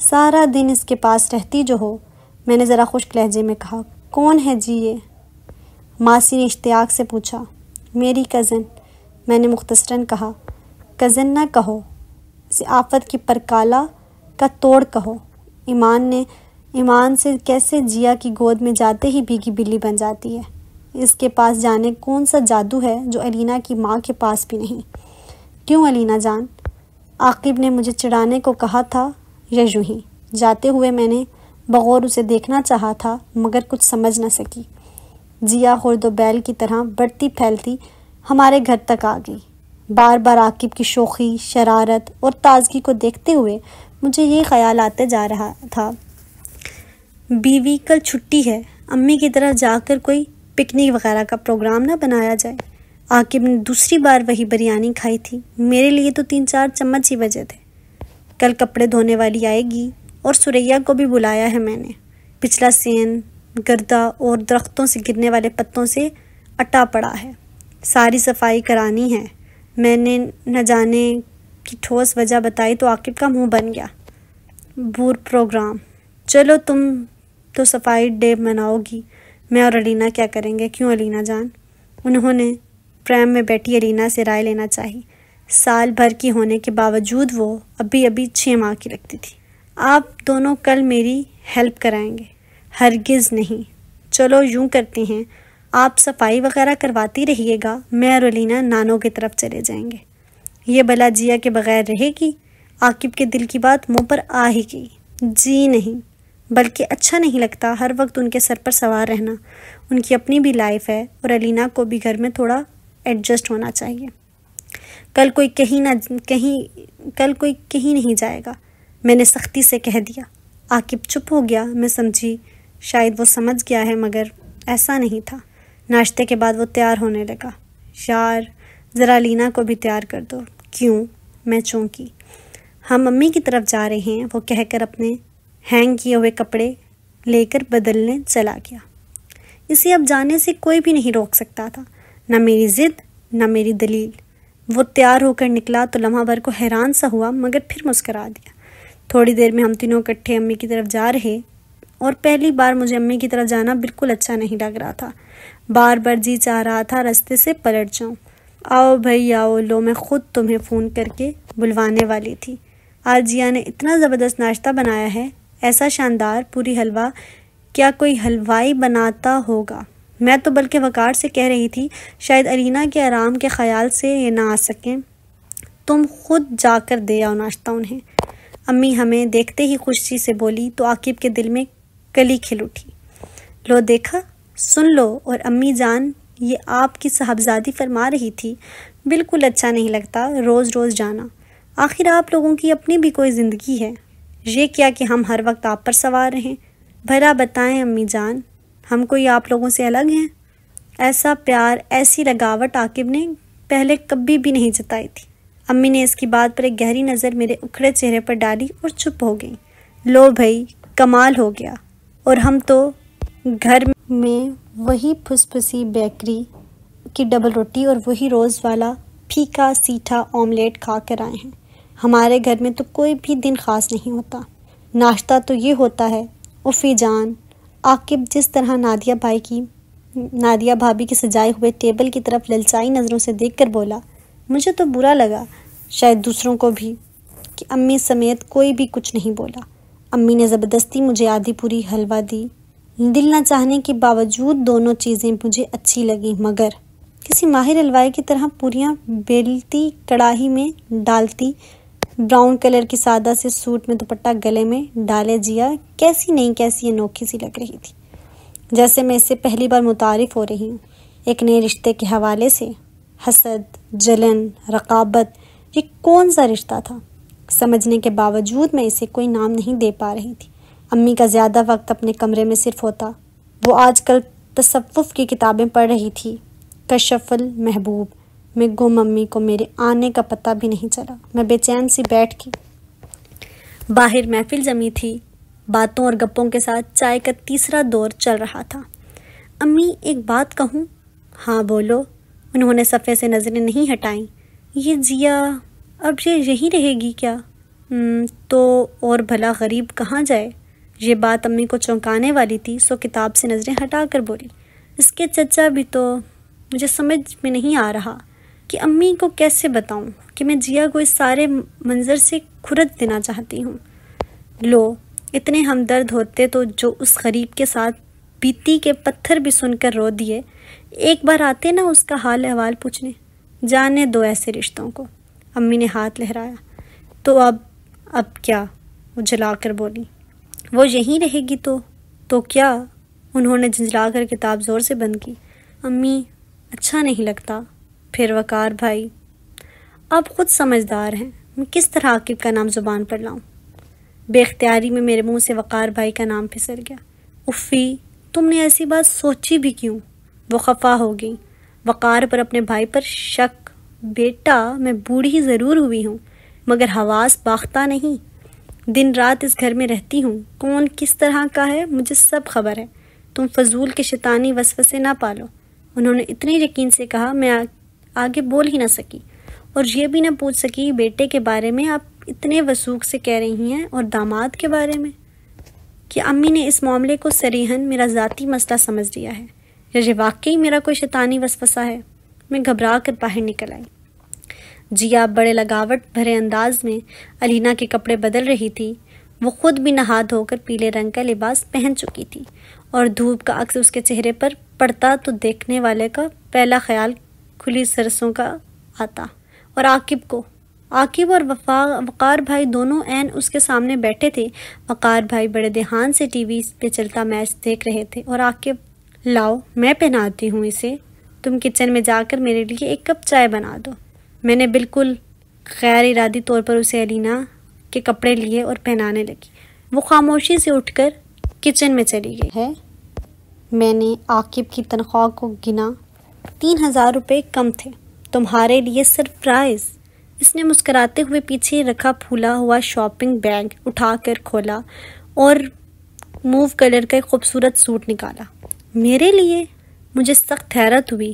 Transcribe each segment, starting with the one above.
سارا دن اس کے پاس رہتی جو ہو۔ میں نے ذرا خشک لہجے میں کہا، کون ہے جی یہ؟ ماسی نے اشتیاق سے پوچھا۔ میری کزن، میں نے مختصراً کہا۔ کزن نہ کہو، اسے آفت کی پرکالہ کا توڑ کہو۔ ایمان سے کیسے جیا کی گود میں جاتے ہی بھیگی بلی بن جاتی ہے۔ اس کے پاس جانے کون سا جادو ہے جو علینا کی ماں کے پاس بھی نہیں۔ کیوں علینا جان؟ عاقب نے مجھے چڑھانے کو کہا تھا یا یوں ہی؟ جاتے ہوئے میں نے بغور اسے دیکھنا چاہا تھا مگر کچھ سمجھ نہ سکی۔ جیا خرد و بیل کی طرح بڑھتی پھیلتی ہمارے گھر تک آ گئی۔ بار بار عاقب کی شوخی، شرارت اور تازگی کو دیکھتے ہوئے مجھے یہ خیال آتے جا رہا تھا، بیوی کل چھٹی ہے، امی کی طرف جا کر کوئی پکنک وغیرہ کا پروگرام نہ بنایا جائے۔ عاقب نے دوسری بار وہی بریانی کھائی تھی، میرے لیے تو 3-4 چمچ ہی بجے تھے۔ کل کپڑے دھونے والی آئے گی اور سریا کو بھی بلایا ہے میں نے۔ پچھلا سین گردہ اور درختوں سے گرنے والے پتوں سے اٹا پڑا ہے، ساری صفائی کرانی ہے۔ میں نے نہ جانے کی ٹھوس وجہ بتائی تو عاقب کا منہ بن گیا۔ بور پروگرام، چلو تم تو صفائی ڈے مناؤ گی، میں اور علینا کیا کریں گے؟ کیوں علینا جان؟ انہوں نے پریم میں بیٹھی علینا سے رائے لینا چاہی۔ سال بھر کی ہونے کے باوجود وہ ابھی 6 ماہ کی لگتی تھی۔ آپ دونوں کل میری ہیلپ کرائیں گے؟ ہرگز نہیں۔ چلو یوں کرتے ہیں، آپ صفائی وغیرہ کرواتی رہیے گا، میں اور علینا نانوں کی طرف چلے جائیں گے۔ یہ بلا جیا کے بغیر رہے گی؟ عاقب کے دل کی بات منہ پر آ ہی گئی۔ جی نہیں، بلکہ اچھا نہیں لگتا ہر وقت ان کے سر پر سوار رہنا۔ ان کی اپنی بھی لائف ہے اور علینا کو بھی گھر میں تھوڑا ایڈجسٹ ہونا چاہیے۔ کل کوئی کہیں نہیں جائے گا، میں نے سختی سے کہہ دیا۔ عاقب چپ ہو گیا۔ میں سمجھی شاید وہ سمجھ گیا ہے مگر ایسا نہیں تھا۔ ناشتے کے بعد وہ تیار ہونے لگا۔ یار ذرا علینا کو بھی تیار کر دو۔ کیوں؟ میں چونکی۔ ہم امی کی طرف جا رہے ہیں، وہ کہہ کر اپنے ہینگ کیے ہوئے کپڑے لے کر بدلنے چلا گیا۔ اسے اب جانے سے کوئی بھی نہیں روک سکتا تھا، نہ میری ضد نہ میری دلیل۔ وہ تیار ہو کر نکلا تو لمحہ بھر کو حیران سا ہوا مگر پھر مسکرا دیا۔ تھوڑی دیر میں ہم تینوں اکٹھے امی کی طرف جا رہے اور پہلی بار مجھے امی کی طرف جانا بالکل اچھا نہیں لگ رہا تھا۔ بار بار جی چاہ رہا تھا رستے سے پلٹ جاؤں۔ آؤ بھائی آؤ، لو میں خود تمہیں فون کر کے بلوانے والی تھی۔ آج جیا نے اتنا زبردست ناشتہ بنایا ہے، ایسا شاندار پوری حلوہ کیا کوئی حلوائی بناتا ہوگا۔ میں تو بلکہ وقار سے کہہ رہی تھی شاید علینا کے آرام کے خیال سے یہ نہ آ سکیں، تم خود جا کر دے آؤ ناشتہ انہیں۔ امی ہمیں دیکھتے ہی خوشی سے بولی تو عاقب کے دل میں کلی کھل اٹھی۔ لو دیکھا، سن لو، اور امی جان یہ آپ کی صاحبزادی فرما رہی تھی، بالکل اچھا نہیں لگتا روز روز جانا، آخر آپ لوگوں کی اپنی بھی کوئی زندگی ہے، یہ کیا کہ ہم ہر وقت آپ پر سوار رہیں۔ بھلا بتائیں امی جان، ہم کوئی آپ لوگوں سے الگ ہیں؟ ایسا پیار، ایسی لگاوٹ عاقب نے پہلے کبھی بھی نہیں جتائی تھی۔ امی نے اس کی بات پر ایک گہری نظر میرے اکھڑے چہرے پر ڈالی اور چپ ہو گئی۔ لو بھائی، کمال ہو گیا، اور ہم تو گھر میں وہی پھس پھسی بیکری کی ڈبل روٹی اور وہی روز والا پھیکا سیٹھا آملیٹ کھا کر آئے ہیں۔ ہمارے گھر میں تو کوئی بھی دن خاص نہیں ہوتا، ناشتہ تو یہ ہوتا ہے۔ افی جان، عاقب جس طرح نادیہ بھابی کے سجائے ہوئے ٹیبل کی طرف للچائی نظروں سے دیکھ کر بولا، مجھے تو برا لگا، شاید دوسروں کو بھی، کہ امی سمیت کوئی بھی کچھ نہیں بولا۔ امی نے زبردستی مجھے آدھی پوری حلوہ دی۔ دل نہ چاہنے کے باوجود دونوں چیزیں مجھے اچھی لگیں مگر کسی ماہر حلوائی کی طرح پوریاں بیلتی کڑاہی میں ڈالتی، براؤن کلر کی سادہ سے سوٹ میں دوپٹہ گلے میں ڈالے جیا کیسی نہیں کیسی انوکھی سی لگ رہی تھی، جیسے میں اس سے پہلی بار متعارف ہو رہی ہوں ایک نئے رشتے کے حوالے سے۔ حسد، جلن، رقابت، یہ کون سا رشتہ تھا؟ سمجھنے کے باوجود میں اسے کوئی نام نہیں دے پا رہی تھی۔ امی کا زیادہ وقت اپنے کمرے میں صرف ہوتا۔ وہ آج کل تصوف کی کتابیں پڑھ رہی تھی۔ کشف المحبوب میں گم امی کو میرے آنے کا پتہ بھی نہیں چلا۔ میں بے چین سی بیٹھ کے باہر محفل جمی تھی، باتوں اور گپوں کے ساتھ چائے کا تیسرا دور چل رہا تھا۔ امی ایک بات کہوں؟ ہاں بولو۔ انہوں نے صفحے سے نظریں نہیں ہٹائیں۔ یہ جیا اب یہ یہیں رہے گی کیا؟ تو اور بھلا غریب کہاں جائے؟ یہ بات امی کو چونکانے والی تھی، سو کتاب سے نظریں ہٹا کر بولی، اس کے چچا بھی تو مجھے سمجھ میں نہیں آ رہا کہ امی کو کیسے بتاؤں کہ میں جیا کو اس سارے منظر سے کھرچ دینا چاہتی ہوں۔ لو، اتنے ہمدرد ہوتے تو جو اس غریب کے ساتھ بیتی کے پتھر بھی سن کر رو دیے، ایک بار آتے نا اس کا حال احوال پوچھنے۔ جانے دو ایسے رشتوں کو، امی نے ہاتھ لہرایا۔ تو اب کیا؟ وہ جلا کر بولی۔ وہ یہیں رہے گی تو کیا؟ انہوں نے جھنجھلا کر کتاب زور سے بند کی۔ امی، اچھا نہیں لگتا۔ پھر وقار بھائی، آپ خود سمجھدار ہیں، میں کس طرح عاقب کا نام زبان پر لاؤں؟ بے اختیاری میں میرے منہ سے وقار بھائی کا نام پھسل گیا۔ افی، تم نے ایسی بات سوچی بھی کیوں؟ وہ خفا ہو گئی۔ وقار پر اپنے بھائی پر شک۔ بیٹا، میں بوڑھی ضرور ہوئی ہوں مگر حواس باختہ نہیں۔ دن رات اس گھر میں رہتی ہوں، کون کس طرح کا ہے مجھے سب خبر ہے۔ تم فضول کے شیطانی وسوسے نہ پالو۔ انہوں نے اتنے یقین سے کہا میں آگے بول ہی نہ سکی، اور یہ بھی نہ پوچھ سکی بیٹے کے بارے میں آپ اتنے وثوق سے کہہ رہی ہیں، اور داماد کے بارے میں؟ کہ امی نے اس معاملے کو صریحاً میرا ذاتی مسئلہ سمجھ لیا ہے، یا یہ واقعی میرا کوئی شیطانی وسوسہ ہے؟ میں گھبرا کر باہر نکل آئی۔ جیا بڑے لگاوٹ بھرے انداز میں علینا کے کپڑے بدل رہی تھی۔ وہ خود بھی نہا دھو کر پیلے رنگ کا لباس پہن چکی تھی، اور دھوپ کا عکس اس کے چہرے پر پڑتا تو دیکھنے والے کا پہلا خیال کھلی سرسوں کا آتا، اور عاقب اور وقار بھائی دونوں عین اس کے سامنے بیٹھے تھے۔ وقار بھائی بڑے دھیان سے ٹی وی پہ چلتا میچ دیکھ رہے تھے، اور عاقب، لاؤ میں پہناتی ہوں اسے، تم کچن میں جا کر میرے لیے ایک کپ چائے بنا دو۔ میں نے بالکل غیر ارادی طور پر اسے علینا کے کپڑے لیے اور پہنانے لگی۔ وہ خاموشی سے اٹھ کر کچن میں چلی گئی ہے۔ میں نے عاقب کی تنخواہ کو گنا، 3000 روپے کم تھے۔ تمہارے لیے سرپرائز۔ اس نے مسکراتے ہوئے پیچھے رکھا پھولا ہوا شاپنگ بیگ اٹھا کر کھولا اور موو کلر کا ایک خوبصورت سوٹ نکالا۔ میرے لیے؟ مجھے سخت حیرت ہوئی۔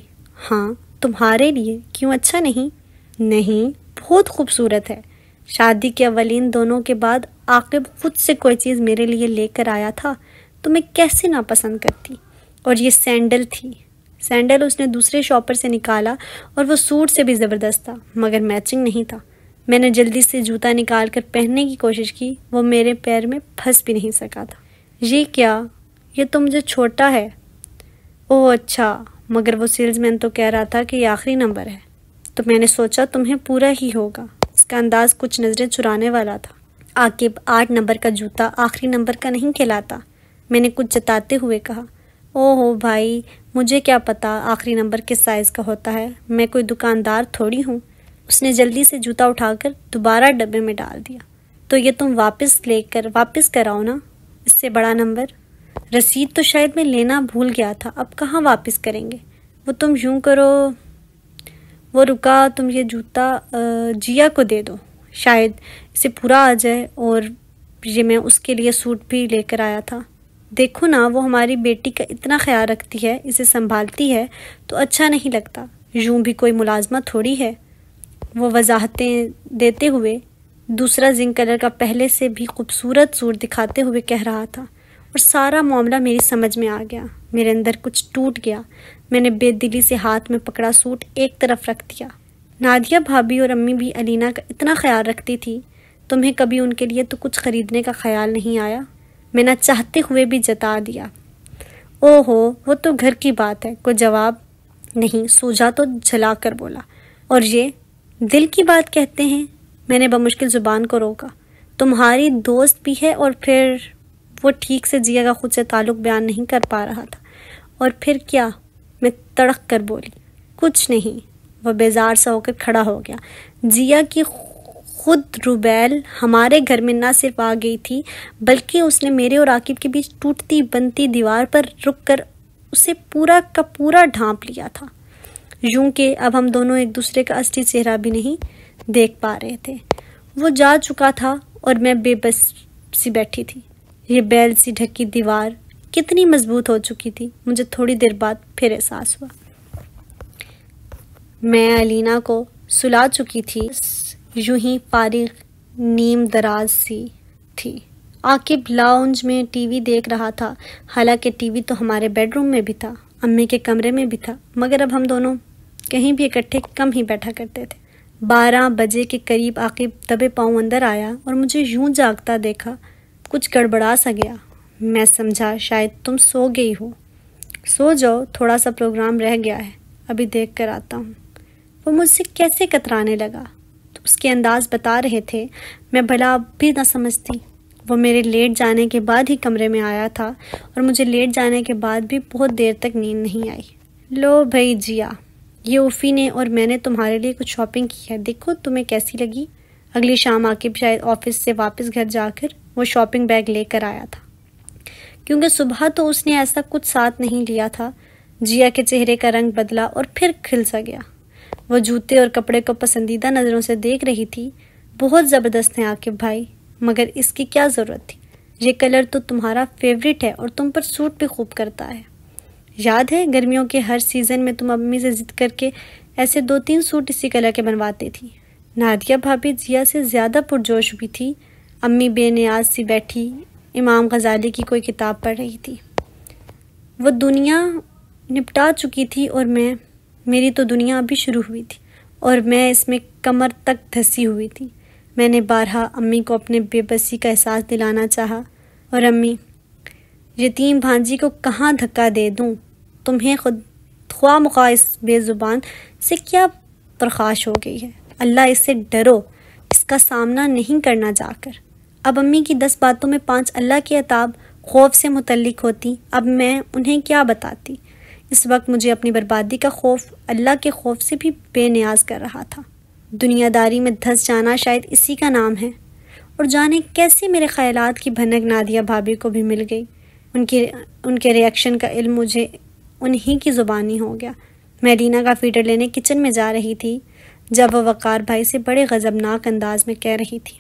ہاں، تمہارے لیے، کیوں اچھا نہیں؟ نہیں، بہت خوبصورت ہے۔ شادی کے اولین دونوں کے بعد عاقب خود سے کوئی چیز میرے لیے لے کر آیا تھا تو میں کیسے ناپسند کرتی؟ اور یہ سینڈل تھی۔ سینڈل اس نے دوسرے شاپر سے نکالا اور وہ سوٹ سے بھی زبردست تھا مگر میچنگ نہیں تھا۔ میں نے جلدی سے جوتا نکال کر پہننے کی کوشش کی، وہ میرے پیر میں پھنس بھی نہیں سکا تھا۔ یہ کیا؟ یہ تو مجھے چھوٹا ہے۔ اوہ اچھا، مگر وہ سیلز مین تو کہہ رہا تھا کہ یہ آخری نمبر ہے، تو میں نے سوچا تمہیں پورا ہی ہوگا۔ اس کا انداز کچھ نظریں چرانے والا تھا۔ عاقب، 8 نمبر کا جوتا آخری نمبر کا نہیں کہلاتا، میں نے کچھ جتاتے ہوئے کہا۔ اوہ بھائی، مجھے کیا پتا آخری نمبر کس سائز کا ہوتا ہے، میں کوئی دکاندار تھوڑی ہوں۔ اس نے جلدی سے جوتا اٹھا کر دوبارہ ڈبے میں ڈال دیا۔ تو یہ تم واپس کراؤ نا، اس سے بڑا نمبر۔ رسید تو شاید میں لینا بھول گیا تھا، اب کہاں واپس کریں گے؟ وہ تم یوں کرو، وہ رکا، تم یہ جوتا جیا کو دے دو، شاید اسے پورا آ جائے، اور یہ میں اس کے لیے سوٹ بھی لے کر آیا تھا۔ دیکھو نا، وہ ہماری بیٹی کا اتنا خیال رکھتی ہے، اسے سنبھالتی ہے، تو اچھا نہیں لگتا، یوں بھی کوئی ملازمہ تھوڑی ہے۔ وہ وضاحتیں دیتے ہوئے دوسرا زنک کلر کا پہلے سے بھی خوبصورت سوٹ دکھاتے ہوئے کہہ رہا تھا، اور سارا معاملہ میری سمجھ میں آ گیا۔ میرے اندر کچھ ٹوٹ گیا۔ میں نے بے دلی سے ہاتھ میں پکڑا سوٹ ایک طرف رکھ دیا۔ نادیہ بھابھی اور امی بھی علینا کا اتنا خیال رکھتی تھی، تمہیں کبھی ان کے لیے تو کچھ خریدنے کا خیال نہیں آیا؟ میں نہ چاہتے ہوئے بھی جتا دیا۔ اوہو، وہ تو گھر کی بات ہے، کوئی جواب نہیں، سوجا تو جھلا کر بولا۔ اور یہ دل کی بات کہتے ہیں؟ میں نے بمشکل زبان کو روکا۔ تمہاری دوست بھی ہے، اور پھر وہ ٹھیک سے جیا کا خود سے تعلق بیان نہیں کر پا رہا تھا۔ اور پھر کیا؟ میں تڑک کر بولی۔ کچھ نہیں۔ وہ بیزار سا ہو کر کھڑا ہو گیا۔ جیا کی خود روبیل ہمارے گھر میں نہ صرف آ گئی تھی، بلکہ اس نے میرے اور عاقب کے بیچ ٹوٹتی بنتی دیوار پر رک کر اسے پورا کا پورا ڈھانپ لیا تھا، یوں کہ اب ہم دونوں ایک دوسرے کا اصلی چہرہ بھی نہیں دیکھ پا رہے تھے۔ وہ جا چکا تھا اور میں بے بس سی بیٹھی تھی۔ یہ بیل سی ڈھکی دیوار کتنی مضبوط ہو چکی تھی، مجھے تھوڑی دیر بعد پھر احساس ہوا۔ میں علینا کو سلا چکی تھی، یوں ہی فارغ نیم دراز سی تھی۔ عاقب لاؤنج میں ٹی وی دیکھ رہا تھا، حالانکہ ٹی وی تو ہمارے بیڈ روم میں بھی تھا، امی کے کمرے میں بھی تھا، مگر اب ہم دونوں کہیں بھی اکٹھے کم ہی بیٹھا کرتے تھے۔ 12 بجے کے قریب عاقب دبے پاؤں اندر آیا اور مجھے یوں جاگتا دیکھا کچھ گڑبڑا سا گیا۔ میں سمجھا شاید تم سو گئی ہو۔ سو جاؤ، تھوڑا سا پروگرام رہ گیا ہے، ابھی دیکھ کر آتا ہوں۔ وہ مجھ سے کیسے کترانے لگا، تو اس کے انداز بتا رہے تھے میں بھلا اب بھی نہ سمجھتی۔ وہ میرے لیٹ جانے کے بعد ہی کمرے میں آیا تھا اور مجھے لیٹ جانے کے بعد بھی بہت دیر تک نیند نہیں آئی۔ لو بھائی جیا، یہ اوفی نے اور میں نے تمہارے لیے کچھ شاپنگ کی ہے، دیکھو تمہیں کیسی لگی۔ اگلی شام عاقب شاید آفس سے واپس گھر جا کر وہ شاپنگ بیگ لے کر آیا تھا، کیونکہ صبح تو اس نے ایسا کچھ ساتھ نہیں لیا تھا۔ جیا کے چہرے کا رنگ بدلا اور پھر کھل سا گیا۔ وہ جوتے اور کپڑے کو پسندیدہ نظروں سے دیکھ رہی تھی۔ بہت زبردست ہیں عاقب بھائی، مگر اس کی کیا ضرورت تھی؟ یہ کلر تو تمہارا فیوریٹ ہے اور تم پر سوٹ بھی خوب کرتا ہے۔ یاد ہے گرمیوں کے ہر سیزن میں تم امی سے ضد کر کے ایسے 2-3 سوٹ اسی کلر کے بنواتی تھی۔ نادیہ بھابھی جیا سے زیادہ پرجوش بھی تھی۔ امی بے نیاز سی بیٹھی امام غزالی کی کوئی کتاب پڑھ رہی تھی۔ وہ دنیا نپٹا چکی تھی اور میری تو دنیا ابھی شروع ہوئی تھی اور میں اس میں کمر تک دھسی ہوئی تھی۔ میں نے بارہا امی کو اپنے بے بسی کا احساس دلانا چاہا، اور امی، یتیم بھانجی کو کہاں دھکا دے دوں؟ تمہیں خواہ مخواہ اس بے زبان سے کیا پرخاش ہو گئی ہے؟ اللہ اس سے ڈرو، اس کا سامنا نہیں کرنا جا کر۔ اب امی کی 10 باتوں میں 5 اللہ کے عتاب خوف سے متعلق ہوتی، اب میں انہیں کیا بتاتی؟ اس وقت مجھے اپنی بربادی کا خوف اللہ کے خوف سے بھی بے نیاز کر رہا تھا۔ دنیا داری میں دھس جانا شاید اسی کا نام ہے۔ اور جانے کیسے میرے خیالات کی بھنک نادیہ بھابھی کو بھی مل گئی۔ ان کے ریئیکشن کا علم مجھے انہی کی زبانی ہو گیا۔ میں لینا کا فیڈر لینے کچن میں جا رہی تھی جب وہ وقار بھائی سے بڑے غضبناک انداز میں کہہ رہی تھی،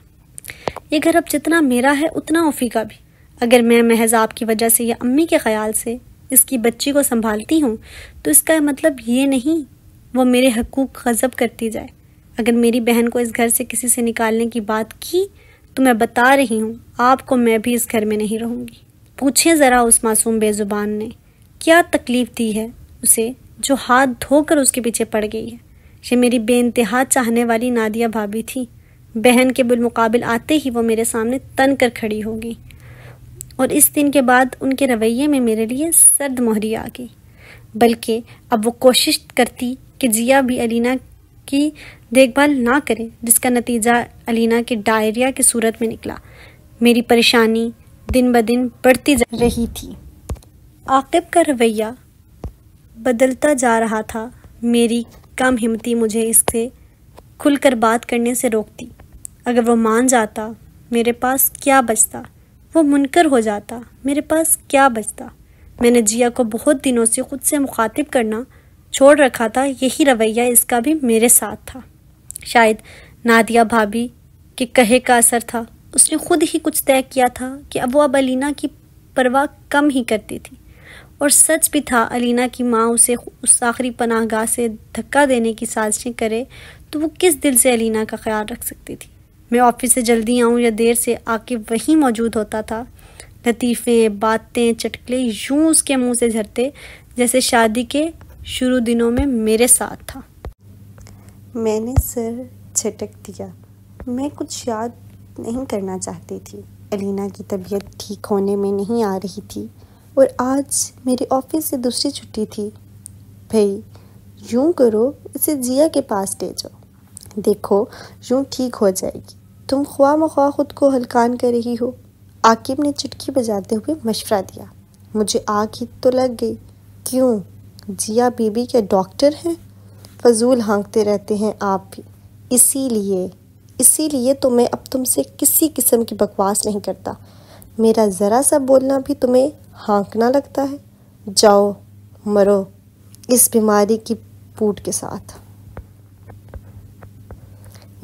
یہ گھر اب جتنا میرا ہے اتنا اوفی کا بھی۔ اگر میں محض آپ کی وجہ سے یا امی کے خیال سے اس کی بچی کو سنبھالتی ہوں تو اس کا مطلب یہ نہیں وہ میرے حقوق غصب کرتی جائے۔ اگر میری بہن کو اس گھر سے کسی سے نکالنے کی بات کی تو میں بتا رہی ہوں آپ کو میں بھی اس گھر میں نہیں رہوں گی۔ پوچھیں ذرا اس معصوم بے زبان نے کیا تکلیف دی ہے اسے جو ہاتھ دھو کر اس کے پیچھے پڑ گئی ہے۔ یہ میری بے انتہا چاہنے والی نادیہ بھابھی تھی۔ بہن کے بالمقابل آتے ہی وہ میرے سامنے تن کر کھڑی ہو گئی، اور اس دن کے بعد ان کے رویے میں میرے لیے سرد مہری آ گئی۔ بلکہ اب وہ کوشش کرتی کہ جیا بھی علینا کی دیکھ بھال نہ کرے، جس کا نتیجہ علینا کے ڈائریا کی صورت میں نکلا۔ میری پریشانی دن بدن بڑھتی جا رہی تھی۔ عاقب کا رویہ بدلتا جا رہا تھا۔ میری کم ہمتی مجھے اس سے کھل کر بات کرنے سے روکتی۔ اگر وہ مان جاتا میرے پاس کیا بچتا؟ وہ منکر ہو جاتا میرے پاس کیا بچتا؟ میں نے جیا کو بہت دنوں سے خود سے مخاطب کرنا چھوڑ رکھا تھا، یہی رویہ اس کا بھی میرے ساتھ تھا۔ شاید نادیہ بھابھی کے کہے کا اثر تھا، اس نے خود ہی کچھ طے کیا تھا کہ اب علینا کی پرواہ کم ہی کرتی تھی، اور سچ بھی تھا علینا کی ماں اسے اس آخری پناہ گاہ سے دھکا دینے کی سازشیں کرے تو وہ کس دل سے علینا کا خیال رکھ سکتی تھی۔ میں آفس سے جلدی آؤں یا دیر سے عاقب وہیں موجود ہوتا تھا۔ لطیفے، باتیں، چٹکلے یوں اس کے منہ سے جھرتے جیسے شادی کے شروع دنوں میں میرے ساتھ تھا۔ میں نے سر جھٹک دیا۔ میں کچھ یاد نہیں کرنا چاہتی تھی۔ علینا کی طبیعت ٹھیک ہونے میں نہیں آ رہی تھی اور آج میرے آفس سے دوسری چھٹی تھی۔ بھئی یوں کرو، اسے جیا کے پاس لے جاؤ، دیکھو یوں ٹھیک ہو جائے گی۔ تم خواہ مخواہ خود کو ہلکان کر رہی ہو۔ عاقب نے چٹکی بجاتے ہوئے مشورہ دیا۔ مجھے آگ ہی تو لگ گئی۔ کیوں؟ جیا بی بی کے ڈاکٹر ہیں؟ فضول ہانکتے رہتے ہیں آپ بھی۔ اسی لیے تو میں اب تم سے کسی قسم کی بکواس نہیں کرتا۔ میرا ذرا سا بولنا بھی تمہیں ہانکنا لگتا ہے۔ جاؤ مرو اس بیماری کی پوٹ کے ساتھ۔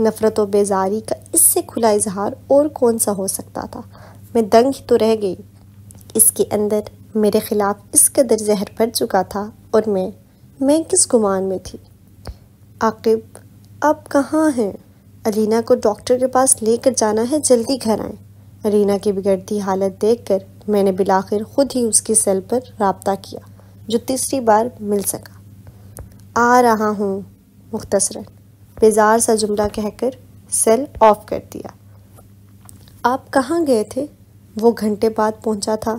نفرت و بیزاری کا اس سے کھلا اظہار اور کون سا ہو سکتا تھا؟ میں دنگ ہی تو رہ گئی۔ اس کے اندر میرے خلاف اس قدر زہر بھر چکا تھا اور میں کس گمان میں تھی؟ عاقب اب کہاں ہیں؟ الینا کو ڈاکٹر کے پاس لے کر جانا ہے، جلدی گھر آئیں۔ الینا کی بگڑتی حالت دیکھ کر میں نے بالآخر خود ہی اس کی سیل پر رابطہ کیا، جو تیسری بار مل سکا۔ آ رہا ہوں، مختصراً بیزار سا جملہ کہہ کر سیل آف کر دیا۔ آپ کہاں گئے تھے؟ وہ گھنٹے بعد پہنچا تھا۔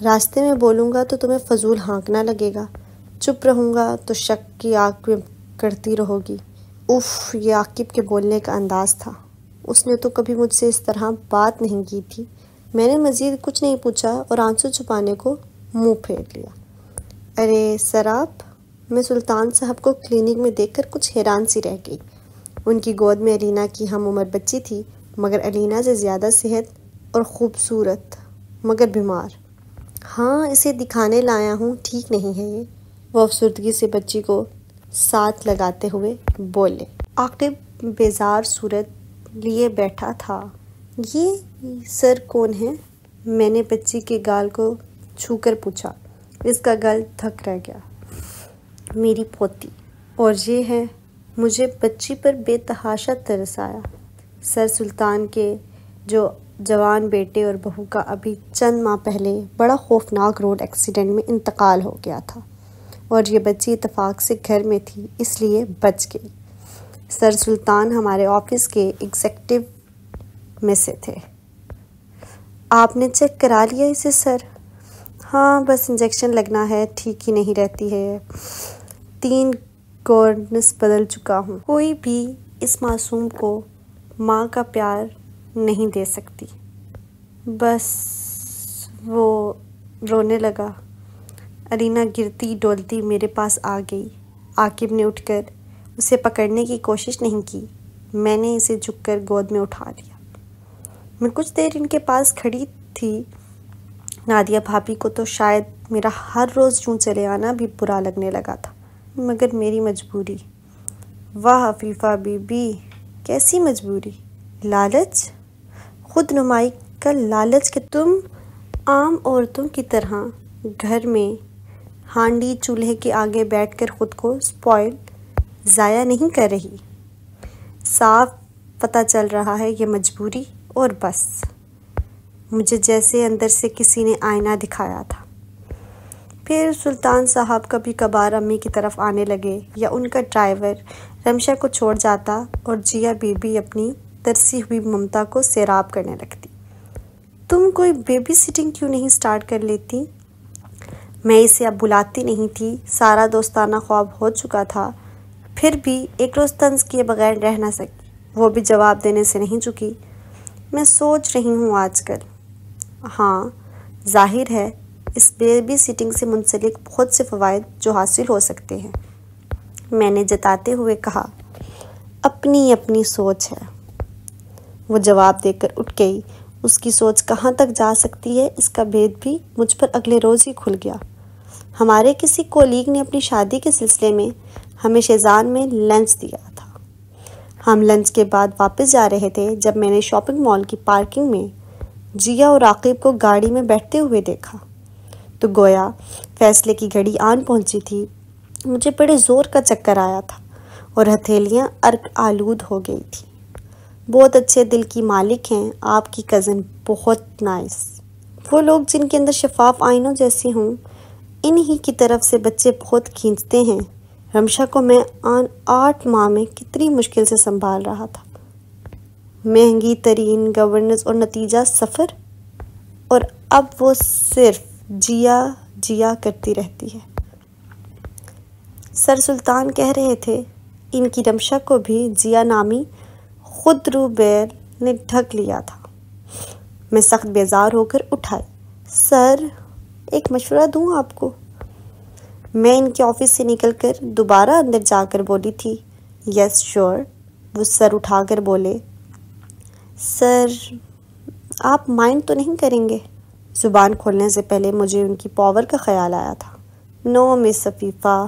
راستے میں بولوں گا تو تمہیں فضول ہانکنا لگے گا، چپ رہوں گا تو شک کی آگ میں کرتی رہو گی۔ اف، یہ عاقب کے بولنے کا انداز تھا۔ اس نے تو کبھی مجھ سے اس طرح بات نہیں کی تھی۔ میں نے مزید کچھ نہیں پوچھا اور آنسو چھپانے کو منہ پھیر لیا۔ ارے سر آپ، میں سلطان صاحب کو کلینک میں دیکھ کر کچھ حیران سی رہ گئی۔ ان کی گود میں الینا کی ہم عمر بچی تھی، مگر الینا سے زیادہ صحت اور خوبصورت، مگر بیمار۔ ہاں، اسے دکھانے لایا ہوں، ٹھیک نہیں ہے یہ، وہ افسردگی سے بچی کو ساتھ لگاتے ہوئے بولے۔ عاقب بیزار صورت لیے بیٹھا تھا۔ یہ سر کون ہے؟ میں نے بچی کے گال کو چھو کر پوچھا۔ اس کا گال تھک رہ گیا۔ میری پوتی۔ اور یہ ہے؟ مجھے بچی پر بے تحاشا ترس آیا۔ سر سلطان کے جو جوان بیٹے اور بہو کا ابھی چند ماہ پہلے بڑا خوفناک روڈ ایکسیڈنٹ میں انتقال ہو گیا تھا، اور یہ بچی اتفاق سے گھر میں تھی، اس لیے بچ گئی۔ سر سلطان ہمارے آفس کے ایگزیکٹو میں سے تھے۔ آپ نے چیک کرا لیا اسے سر؟ ہاں، بس انجیکشن لگنا ہے، ٹھیک ہی نہیں رہتی ہے۔ 3 گورنس بدل چکا ہوں۔ کوئی بھی اس معصوم کو ماں کا پیار نہیں دے سکتی۔ بس وہ رونے لگا۔ الینا گرتی ڈولتی میرے پاس آ گئی۔ عاقب نے اٹھ کر اسے پکڑنے کی کوشش نہیں کی۔ میں نے اسے جھک کر گود میں اٹھا لیا۔ میں کچھ دیر ان کے پاس کھڑی تھی۔ نادیہ بھابھی کو تو شاید میرا ہر روز یوں چلے آنا بھی برا لگنے لگا تھا، مگر میری مجبوری۔ واہ عفیفہ بی بی، کیسی مجبوری؟ لالچ، خود نمائی کا لالچ کہ تم عام عورتوں کی طرح گھر میں ہانڈی چولہے کے آگے بیٹھ کر خود کو سپوائل ضائع نہیں کر رہی۔ صاف پتہ چل رہا ہے یہ مجبوری اور بس۔ مجھے جیسے اندر سے کسی نے آئینہ دکھایا تھا۔ پھر سلطان صاحب کبھی کبھار امی کی طرف آنے لگے، یا ان کا ڈرائیور رمشا کو چھوڑ جاتا اور جیا بی بی اپنی ترسی ہوئی ممتا کو سیراب کرنے لگتی۔ تم کوئی بیبی سٹنگ کیوں نہیں سٹارٹ کر لیتی؟ میں اسے اب بلاتی نہیں تھی، سارا دوستانہ خواب ہو چکا تھا، پھر بھی ایک روز طنز کیے بغیر رہ نہ سکی۔ وہ بھی جواب دینے سے نہیں چکی۔ میں سوچ رہی ہوں آج کل۔ ہاں، ظاہر ہے اس بیبی سٹنگ سے منسلک بہت سے فوائد جو حاصل ہو سکتے ہیں، میں نے جتاتے ہوئے کہا۔ اپنی اپنی سوچ ہے، وہ جواب دے کر اٹھ گئی۔ اس کی سوچ کہاں تک جا سکتی ہے، اس کا بھید بھی مجھ پر اگلے روز ہی کھل گیا۔ ہمارے کسی کولیگ نے اپنی شادی کے سلسلے میں ہمیں شیزان میں لنچ دیا تھا۔ ہم لنچ کے بعد واپس جا رہے تھے جب میں نے شاپنگ مال کی پارکنگ میں جیا اور عاقب کو گاڑی میں بیٹھتے ہوئے دیکھا، تو گویا فیصلے کی گھڑی آن پہنچی تھی۔ مجھے بڑے زور کا چکر آیا تھا اور ہتھیلیاں عرق آلود ہو گئی تھی۔ بہت اچھے دل کی مالک ہیں آپ کی کزن، بہت نائس۔ وہ لوگ جن کے اندر شفاف آئینوں جیسے ہوں، انہی کی طرف سے بچے بہت کھینچتے ہیں۔ رمشا کو میں 8 ماہ میں کتنی مشکل سے سنبھال رہا تھا۔ مہنگی ترین گورننس اور نتیجہ صفر، اور اب وہ صرف جیا جیا کرتی رہتی ہے۔ سر سلطان کہہ رہے تھے ان کی رمشا کو بھی جیا نامی خود رو بیل نے ڈھک لیا تھا۔ میں سخت بیزار ہو کر اٹھائی۔ سر، ایک مشورہ دوں آپ کو؟ میں ان کے آفس سے نکل کر دوبارہ اندر جا کر بولی تھی۔ یس شور، وہ سر اٹھا کر بولے۔ سر، آپ مائنڈ تو نہیں کریں گے؟ زبان کھولنے سے پہلے مجھے ان کی پاور کا خیال آیا تھا۔ نو مس عفیفہ،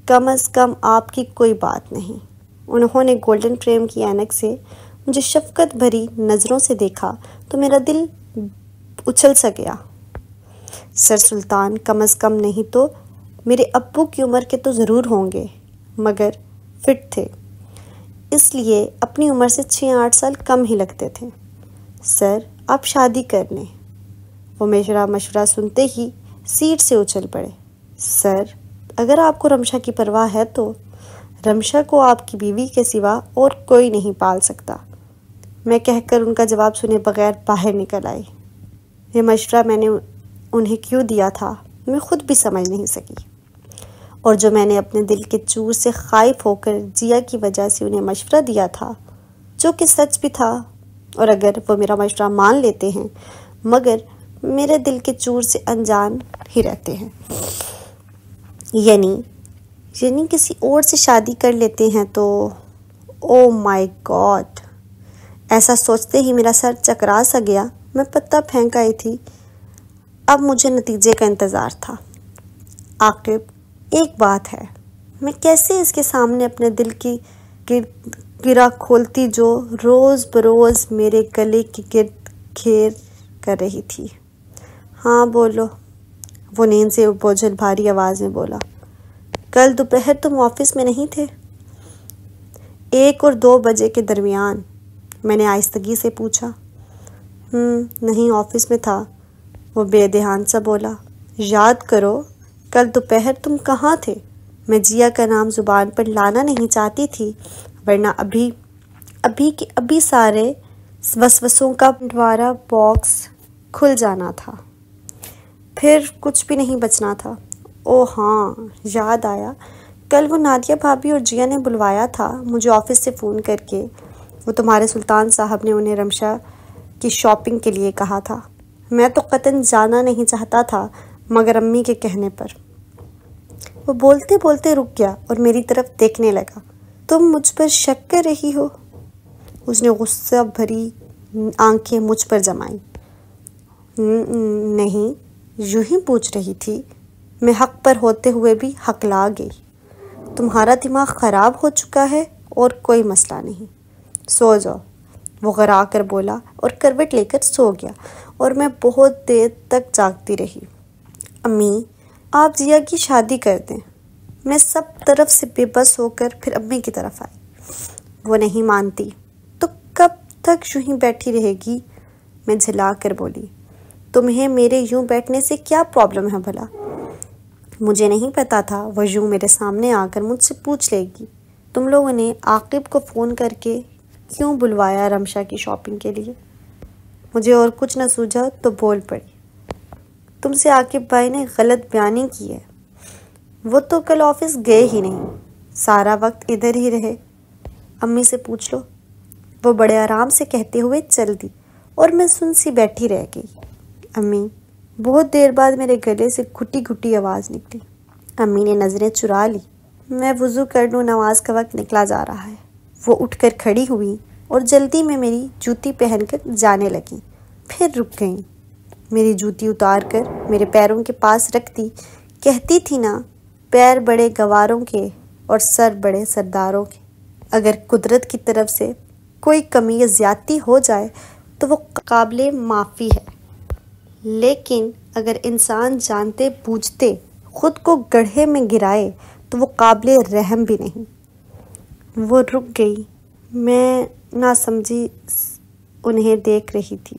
کم از کم آپ کی کوئی بات نہیں۔ انہوں نے گولڈن فریم کی اینک سے مجھے شفقت بھری نظروں سے دیکھا تو میرا دل اچھل سا گیا۔ سر سلطان کم از کم نہیں تو میرے ابو کی عمر کے تو ضرور ہوں گے، مگر فٹ تھے۔ اس لیے اپنی عمر سے 6-8 سال کم ہی لگتے تھے۔ سر آپ شادی کر لیں۔ وہ میرا مشورہ سنتے ہی سیٹ سے اچھل پڑے۔ سر اگر آپ کو رمشا کی پرواہ ہے تو رمشا کو آپ کی بیوی کے سوا اور کوئی نہیں پال سکتا، میں کہہ کر ان کا جواب سنے بغیر باہر نکل آئی۔ یہ مشورہ میں نے انہیں کیوں دیا تھا میں خود بھی سمجھ نہیں سکی، اور جو میں نے اپنے دل کے چور سے خائف ہو کر جیا کی وجہ سے انہیں مشورہ دیا تھا، جو کہ سچ بھی تھا، اور اگر وہ میرا مشورہ مان لیتے ہیں مگر میرے دل کے چور سے انجان ہی رہتے ہیں، یعنی کسی اور سے شادی کر لیتے ہیں تو او مائی گاڈ، ایسا سوچتے ہی میرا سر چکرا سا گیا۔ میں پتہ پھینک آئی تھی۔ اب مجھے نتیجے کا انتظار تھا۔ عاقب ایک بات ہے، میں کیسے اس کے سامنے اپنے دل کی گرہ کھولتی جو روز بروز میرے گلے کے گرد گھیر کر رہی تھی۔ ہاں بولو، وہ نیند سے بوجھل بھاری آواز میں بولا۔ کل دوپہر تم آفس میں نہیں تھے؟ 1 اور 2 بجے کے درمیان، میں نے آہستگی سے پوچھا۔ نہیں آفس میں تھا، وہ بے دھیان سا بولا۔ یاد کرو کل دوپہر تم کہاں تھے؟ میں جیا کا نام زبان پر لانا نہیں چاہتی تھی، ورنہ ابھی کے ابھی سارے وسوسوں کا بنٹوارا باکس کھل جانا تھا، پھر کچھ بھی نہیں بچنا تھا۔ او ہاں یاد آیا، کل وہ نادیہ بھابھی اور جیا نے بلوایا تھا مجھے آفس سے فون کر کے۔ وہ تمہارے سلطان صاحب نے انہیں رمشا کی شاپنگ کے لیے کہا تھا۔ میں تو قطعاً جانا نہیں چاہتا تھا مگر امی کے کہنے پر۔ وہ بولتے بولتے رک گیا اور میری طرف دیکھنے لگا۔ تم مجھ پر شک کر رہی ہو؟ اس نے غصہ بھری آنکھیں مجھ پر جمائیں۔ نہیں، یوں ہی پوچھ رہی تھی۔ میں حق پر ہوتے ہوئے بھی ہکلا گئی۔ تمہارا دماغ خراب ہو چکا ہے اور کوئی مسئلہ نہیں، سو جاؤ، وہ غرا کر بولا اور کروٹ لے کر سو گیا، اور میں بہت دیر تک جاگتی رہی۔ امی آپ جیا کی شادی کر دیں۔ میں سب طرف سے بے بس ہو کر پھر امی کی طرف آئی۔ وہ نہیں مانتی تو کب تک یوں ہی بیٹھی رہے گی؟ میں جھلا کر بولی۔ تمہیں میرے یوں بیٹھنے سے کیا پرابلم ہے بھلا؟ مجھے نہیں پتا تھا وہ یوں میرے سامنے آ کر مجھ سے پوچھ لے گی۔ تم لوگوں نے عاقب کو فون کر کے کیوں بلوایا رمشا کی شاپنگ کے لیے؟ مجھے اور کچھ نہ سوجھا تو بول پڑی۔ تم سے عاقب بھائی نے غلط بیانی کی ہے، وہ تو کل آفس گئے ہی نہیں، سارا وقت ادھر ہی رہے۔ امی سے پوچھ لو، وہ بڑے آرام سے کہتے ہوئے چل دی، اور میں سن سی بیٹھی رہ گئی۔ امی، بہت دیر بعد میرے گلے سے گھٹی گھٹی آواز نکلی۔ امی نے نظریں چرا لی۔ میں وضو کر لوں، نماز کا وقت نکلا جا رہا ہے۔ وہ اٹھ کر کھڑی ہوئی اور جلدی میں میری جوتی پہن کر جانے لگیں، پھر رک گئیں۔ میری جوتی اتار کر میرے پیروں کے پاس رکھ دی۔ کہتی تھی نا، پیر بڑے گواروں کے اور سر بڑے سرداروں کے۔ اگر قدرت کی طرف سے کوئی کمی یا زیادتی ہو جائے تو وہ قابل معافی ہے، لیکن اگر انسان جانتے بوجھتے خود کو گڑھے میں گرائے تو وہ قابل رحم بھی نہیں۔ وہ رک گئی۔ میں نہ سمجھی انہیں دیکھ رہی تھی۔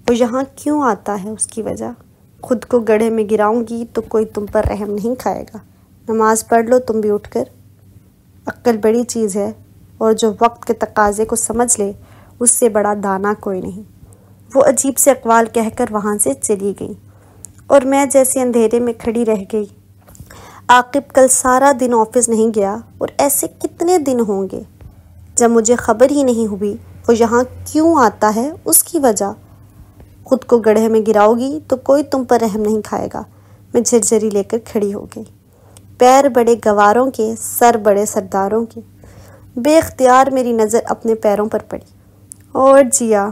وہ یہاں کیوں آتا ہے اس کی وجہ؟ خود کو گڑھے میں گراؤں گی تو کوئی تم پر رحم نہیں کھائے گا۔ نماز پڑھ لو تم بھی اٹھ کر۔ عقل بڑی چیز ہے، اور جو وقت کے تقاضے کو سمجھ لے اس سے بڑا دانا کوئی نہیں۔ وہ عجیب سے اقوال کہہ کر وہاں سے چلی گئی، اور میں جیسے اندھیرے میں کھڑی رہ گئی۔ عاقب کل سارا دن آفس نہیں گیا، اور ایسے کتنے دن ہوں گے جب مجھے خبر ہی نہیں ہوئی وہ یہاں کیوں آتا ہے اس کی وجہ۔ خود کو گڑھے میں گراؤ گی تو کوئی تم پر رحم نہیں کھائے گا۔ میں جھرجھری لے کر کھڑی ہو گئی۔ پیر بڑے گواروں کے، سر بڑے سرداروں کے۔ بے اختیار میری نظر اپنے پیروں پر پڑی، اور جیا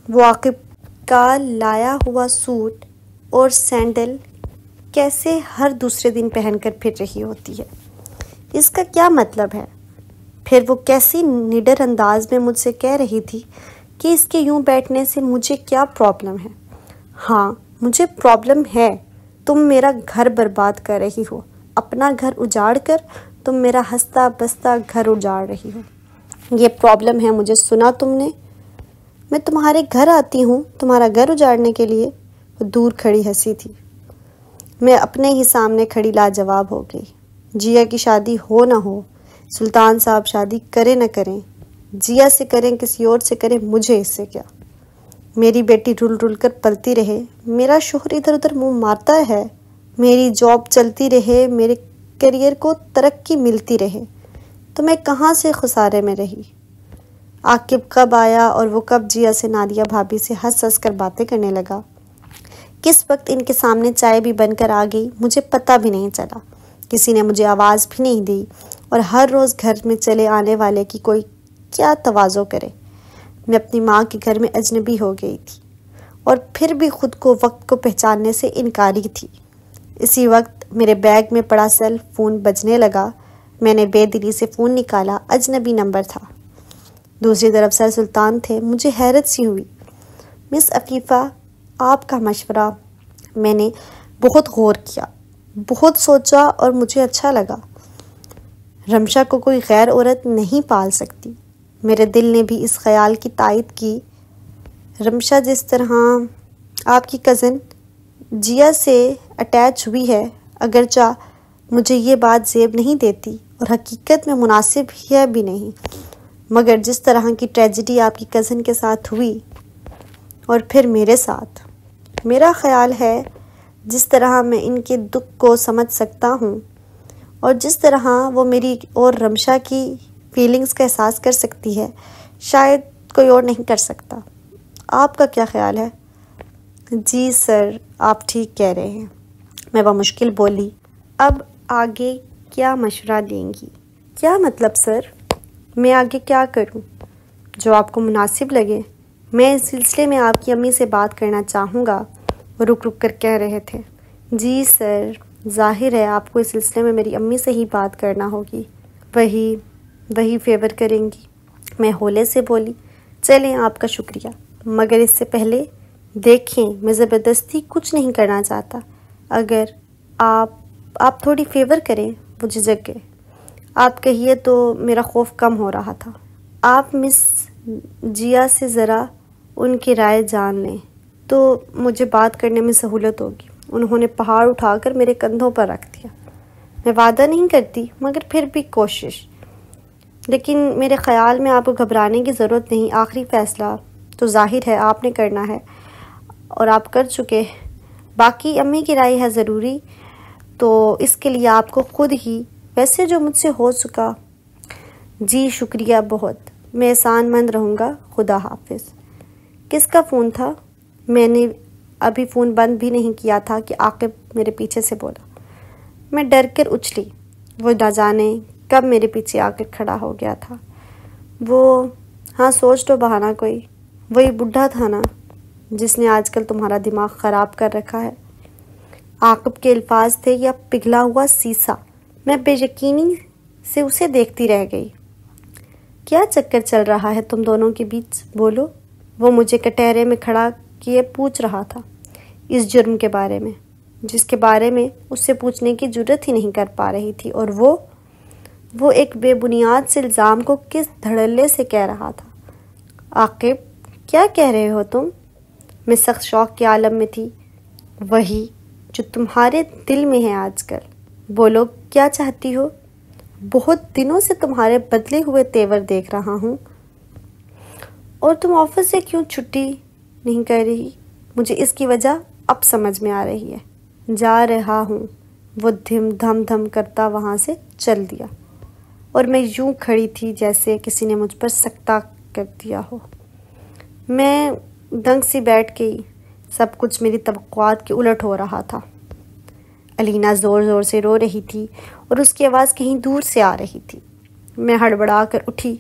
وہ عاقب کا لایا ہوا سوٹ اور سینڈل کیسے ہر دوسرے دن پہن کر پھر رہی ہوتی ہے؟ اس کا کیا مطلب ہے؟ پھر وہ کیسی نڈر انداز میں مجھ سے کہہ رہی تھی کہ اس کے یوں بیٹھنے سے مجھے کیا پرابلم ہے؟ ہاں مجھے پرابلم ہے۔ تم میرا گھر برباد کر رہی ہو، اپنا گھر اجاڑ کر تم میرا ہنستا بستا گھر اجاڑ رہی ہو۔ یہ پرابلم ہے، مجھے سنا تم نے؟ میں تمہارے گھر آتی ہوں تمہارا گھر اجاڑنے کے لیے؟ وہ دور کھڑی ہنسی تھی۔ میں اپنے ہی سامنے کھڑی لاجواب ہو گئی۔ جیا کی شادی ہو نہ ہو، سلطان صاحب شادی کریں نہ کریں، جیا سے کریں کسی اور سے کریں، مجھے اس سے کیا؟ میری بیٹی رل رل کر پلتی رہے، میرا شوہر ادھر ادھر منہ مارتا ہے، میری جاب چلتی رہے، میرے کیریئر کو ترقی ملتی رہے، تو میں کہاں سے خسارے میں رہی؟ عاقب کب آیا اور وہ کب جیا سے نادیہ بھابھی سے ہنس ہنس کر باتیں کرنے لگا، کس وقت ان کے سامنے چائے بھی بن کر آ گئی، مجھے پتہ بھی نہیں چلا۔ کسی نے مجھے آواز بھی نہیں دی، اور ہر روز گھر میں چلے آنے والے کی کوئی کیا تواضع کرے۔ میں اپنی ماں کے گھر میں اجنبی ہو گئی تھی، اور پھر بھی خود کو وقت کو پہچاننے سے انکاری تھی۔ اسی وقت میرے بیگ میں پڑا سیل فون بجنے لگا۔ میں نے بے دلی سے فون نکالا، اجنبی نمبر تھا۔ دوسری طرف سر سلطان تھے۔ مجھے حیرت سی ہوئی۔ مس عفیفہ، آپ کا مشورہ۔ میں نے بہت غور کیا، بہت سوچا، اور مجھے اچھا لگا۔ رمشا کو کوئی غیر عورت نہیں پال سکتی۔ میرے دل نے بھی اس خیال کی تائید کی۔ رمشا جس طرح آپ کی کزن جیا سے اٹیچ ہوئی ہے، اگرچہ مجھے یہ بات زیب نہیں دیتی اور حقیقت میں مناسب ہے بھی نہیں، مگر جس طرح کی ٹریجڈی آپ کی کزن کے ساتھ ہوئی اور پھر میرے ساتھ، میرا خیال ہے جس طرح میں ان کے دکھ کو سمجھ سکتا ہوں اور جس طرح وہ میری اور رمشا کی فیلنگز کا احساس کر سکتی ہے، شاید کوئی اور نہیں کر سکتا۔ آپ کا کیا خیال ہے؟ جی سر، آپ ٹھیک کہہ رہے ہیں، میں بمشکل بولی۔ اب آگے کیا مشورہ دیں گی؟ کیا مطلب سر؟ میں آگے کیا کروں؟ جو آپ کو مناسب لگے۔ میں اس سلسلے میں آپ کی امی سے بات کرنا چاہوں گا۔ وہ رک رک کر کہہ رہے تھے۔ جی سر، ظاہر ہے آپ کو اس سلسلے میں میری امی سے ہی بات کرنا ہوگی، وہی فیور کریں گی۔ میں ہولے سے بولی۔ چلیں، آپ کا شکریہ، مگر اس سے پہلے دیکھیں، میں زبردستی کچھ نہیں کرنا چاہتا۔ اگر آپ تھوڑی فیور کریں۔ وہ جھجک گئے۔ آپ کہیے تو میرا خوف کم ہو رہا تھا۔ آپ مس جیا سے ذرا ان کی رائے جان لیں تو مجھے بات کرنے میں سہولت ہوگی۔ انہوں نے پہاڑ اٹھا کر میرے کندھوں پر رکھ دیا۔ میں وعدہ نہیں کرتی، مگر پھر بھی کوشش۔ لیکن میرے خیال میں آپ کو گھبرانے کی ضرورت نہیں۔ آخری فیصلہ تو ظاہر ہے آپ نے کرنا ہے اور آپ کر چکے۔ باقی امی کی رائے ہے ضروری، تو اس کے لیے آپ کو خود ہی، ویسے جو مجھ سے ہو سکا۔ جی شکریہ بہت، میں احسان مند رہوں گا، خدا حافظ۔ کس کا فون تھا؟ میں نے ابھی فون بند بھی نہیں کیا تھا کہ عاقب میرے پیچھے سے بولا۔ میں ڈر کر اچھلی۔ وہ نہ جانے کب میرے پیچھے آ کر کھڑا ہو گیا تھا۔ ہاں سوچ تو بہانا کوئی، وہی بڈھا تھا نا جس نے آج کل تمہارا دماغ خراب کر رکھا ہے۔ عاقب کے الفاظ تھے یا پگھلا ہوا سیسا۔ میں بے یقینی سے اسے دیکھتی رہ گئی۔ کیا چکر چل رہا ہے تم دونوں کے بیچ؟ بولو۔ وہ مجھے کٹہرے میں کھڑا کیے پوچھ رہا تھا، اس جرم کے بارے میں جس کے بارے میں اس سے پوچھنے کی جرت ہی نہیں کر پا رہی تھی، اور وہ ایک بے بنیاد سے الزام کو کس دھڑلے سے کہہ رہا تھا۔ عاقب، کیا کہہ رہے ہو تم؟ میں سخت شوق کے عالم میں تھی۔ وہی جو تمہارے دل میں ہے آج کل۔ بولو، کیا چاہتی ہو؟ بہت دنوں سے تمہارے بدلے ہوئے تیور دیکھ رہا ہوں، اور تم آفس سے کیوں چھٹی نہیں کر رہی؟ مجھے اس کی وجہ اب سمجھ میں آ رہی ہے۔ جا رہا ہوں، وہ دھم دھم کرتا وہاں سے چل دیا، اور میں یوں کھڑی تھی جیسے کسی نے مجھ پر سکتہ کر دیا ہو۔ میں دنگ سی بیٹھ گئی۔ سب کچھ میری توقعات کے الٹ ہو رہا تھا۔ علینا زور زور سے رو رہی تھی اور اس کی آواز کہیں دور سے آ رہی تھی۔ میں ہڑبڑا کر اٹھی۔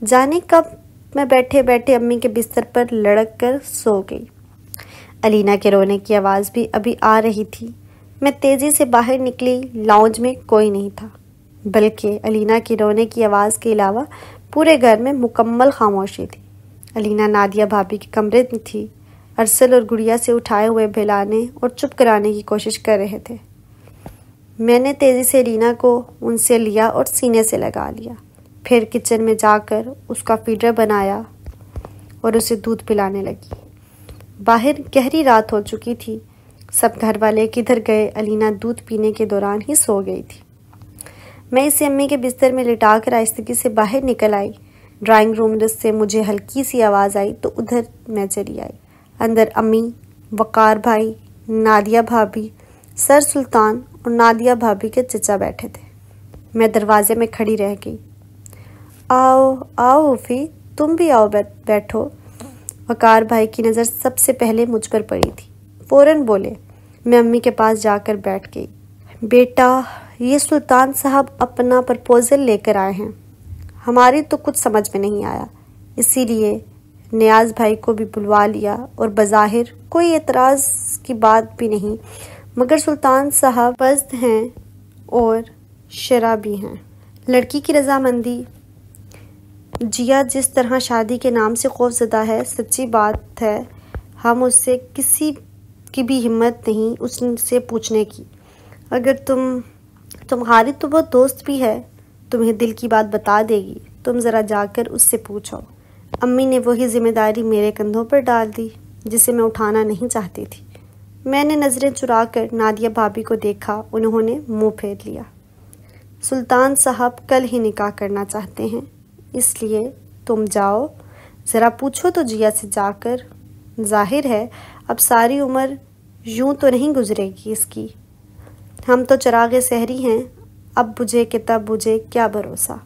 جانے کب میں بیٹھے بیٹھے امی کے بستر پر لڑک کر سو گئی۔ علینا کے رونے کی آواز بھی ابھی آ رہی تھی۔ میں تیزی سے باہر نکلی۔ لاؤنج میں کوئی نہیں تھا، بلکہ علینا کی رونے کی آواز کے علاوہ پورے گھر میں مکمل خاموشی تھی۔ علینا نادیہ بھابھی کے کمرے میں تھی۔ ارسل اور گڑیا سے اٹھائے ہوئے بہلانے اور چپ کرانے کی کوشش کر رہے تھے۔ میں نے تیزی سے علینا کو ان سے لیا اور سینے سے لگا لیا۔ پھر کچن میں جا کر اس کا فیڈر بنایا اور اسے دودھ پلانے لگی۔ باہر گہری رات ہو چکی تھی۔ سب گھر والے کدھر گئے، الینا دودھ پینے کے دوران ہی سو گئی تھی۔ میں اسے امی کے بستر میں لٹا کر آہستگی سے باہر نکل آئی۔ ڈرائنگ روم سے مجھے ہلکی سی آواز آئی تو ادھر میں چلی آئی۔ اندر امی، وقار بھائی، نادیہ بھابھی، سر سلطان اور نادیہ بھابھی کے چچا بیٹھے تھے۔ میں دروازے میں کھڑی رہ گئی۔ آؤ آؤ اوفی، تم بھی آؤ، بیٹھو۔ وقار بھائی کی نظر سب سے پہلے مجھ پر پڑی تھی۔ فوراً بولے۔ میں امی کے پاس جا کر بیٹھ گئی۔ بیٹا، یہ سلطان صاحب اپنا پرپوزل لے کر آئے ہیں۔ ہماری تو کچھ سمجھ میں نہیں آیا، اسی لیے نیاز بھائی کو بھی بلوا لیا، اور بظاہر کوئی اعتراض کی بات بھی نہیں، مگر سلطان صاحب پست ہیں اور شرابی ہیں۔ لڑکی کی رضامندی۔ جیا جس طرح شادی کے نام سے خوف زدہ ہے، سچی بات ہے ہم اس سے کسی کی بھی ہمت نہیں اس سے پوچھنے کی۔ اگر تمہاری تو وہ دوست بھی ہے، تمہیں دل کی بات بتا دے گی، تم ذرا جا کر اس سے پوچھو۔ امی نے وہی ذمہ داری میرے کندھوں پر ڈال دی جسے میں اٹھانا نہیں چاہتی تھی۔ میں نے نظریں چرا کر نادیہ بھابھی کو دیکھا، انہوں نے منہ پھیر لیا۔ سلطان صاحب کل ہی نکاح کرنا چاہتے ہیں، اس لیے تم جاؤ، ذرا پوچھو تو جیا سے جا کر۔ ظاہر ہے اب ساری عمر یوں تو نہیں گزرے گی اس کی۔ ہم تو چراغ سحری ہیں، اب بجھے کہ تب بجھے، کیا بھروسہ۔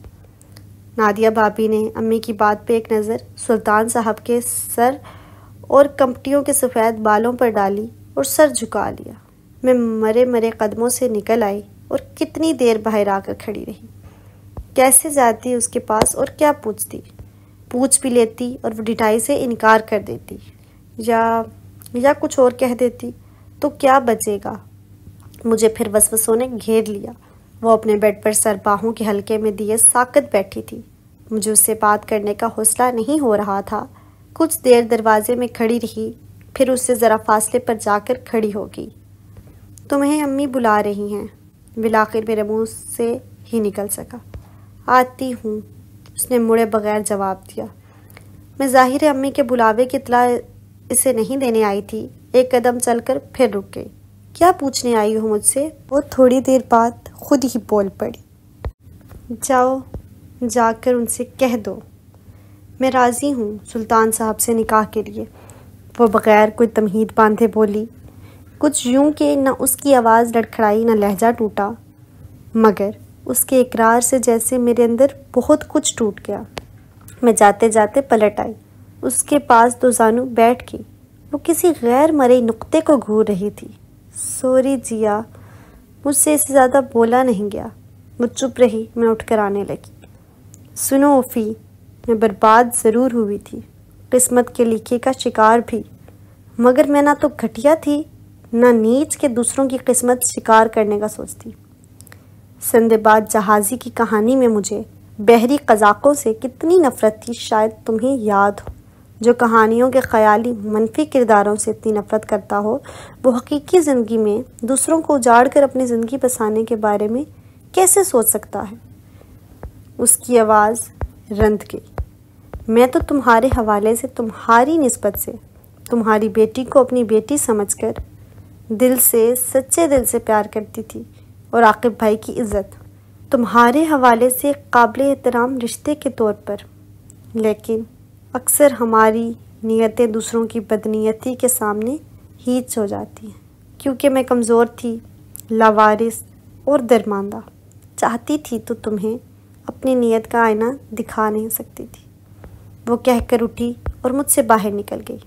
نادیہ بھابھی نے امی کی بات پہ ایک نظر سلطان صاحب کے سر اور کمپٹیوں کے سفید بالوں پر ڈالی اور سر جھکا لیا۔ میں مرے قدموں سے نکل آئی اور کتنی دیر باہر آ کر کھڑی رہی۔ کیسے جاتی اس کے پاس اور کیا پوچھتی؟ پوچھ بھی لیتی اور وہ ڈٹائی سے انکار کر دیتی، یا کچھ اور کہہ دیتی تو کیا بچے گا؟ مجھے پھر وسوسوں نے گھیر لیا۔ وہ اپنے بیڈ پر سر باہوں کے حلقے میں دیے ساکت بیٹھی تھی۔ مجھے اس سے بات کرنے کا حوصلہ نہیں ہو رہا تھا۔ کچھ دیر دروازے میں کھڑی رہی، پھر اس سے ذرا فاصلے پر جا کر کھڑی ہو گئی۔ تمہیں امی بلا رہی ہیں، بالآخر میرے منہ سے ہی نکل سکا۔ آتی ہوں، اس نے مڑے بغیر جواب دیا۔ میں ظاہر امی کے بلاوے کی اطلاع اسے نہیں دینے آئی تھی۔ ایک قدم چل کر پھر رک گئی۔ کیا پوچھنے آئی ہو مجھ سے؟ وہ تھوڑی دیر بعد خود ہی بول پڑی۔ جاؤ، جا کر ان سے کہہ دو میں راضی ہوں سلطان صاحب سے نکاح کے لیے۔ وہ بغیر کوئی تمہید باندھے بولی، کچھ یوں کہ نہ اس کی آواز لڑکھڑائی نہ لہجہ ٹوٹا، مگر اس کے اقرار سے جیسے میرے اندر بہت کچھ ٹوٹ گیا۔ میں جاتے جاتے پلٹ آئی، اس کے پاس دو زانو بیٹھ گئی۔ وہ کسی غیر مرئی نقطے کو گھور رہی تھی۔ سوری جیا، مجھ سے اس سے زیادہ بولا نہیں گیا۔ وہ چپ رہی، میں اٹھ کر آنے لگی۔ سنو اوفی، میں برباد ضرور ہوئی تھی، قسمت کے لکھے کا شکار بھی، مگر میں نہ تو گھٹیا تھی نہ نیچ کے دوسروں کی قسمت شکار کرنے کا سوچتی۔ سندباد جہازی کی کہانی میں مجھے بحری قزاقوں سے کتنی نفرت تھی، شاید تمہیں یاد ہو۔ جو کہانیوں کے خیالی منفی کرداروں سے اتنی نفرت کرتا ہو، وہ حقیقی زندگی میں دوسروں کو اجاڑ کر اپنی زندگی بسانے کے بارے میں کیسے سوچ سکتا ہے؟ اس کی آواز رند گئی۔ میں تو تمہارے حوالے سے، تمہاری نسبت سے، تمہاری بیٹی کو اپنی بیٹی سمجھ کر دل سے، سچے دل سے پیار کرتی تھی، اور عاقب بھائی کی عزت تمہارے حوالے سے قابل احترام رشتے کے طور پر، لیکن اکثر ہماری نیتیں دوسروں کی بدنیتی کے سامنے ہیچ ہو جاتی ہیں، کیونکہ میں کمزور تھی، لاوارث اور درماندہ۔ چاہتی تھی تو تمہیں اپنی نیت کا آئینہ دکھا نہیں سکتی تھی۔ وہ کہہ کر اٹھی اور مجھ سے باہر نکل گئی۔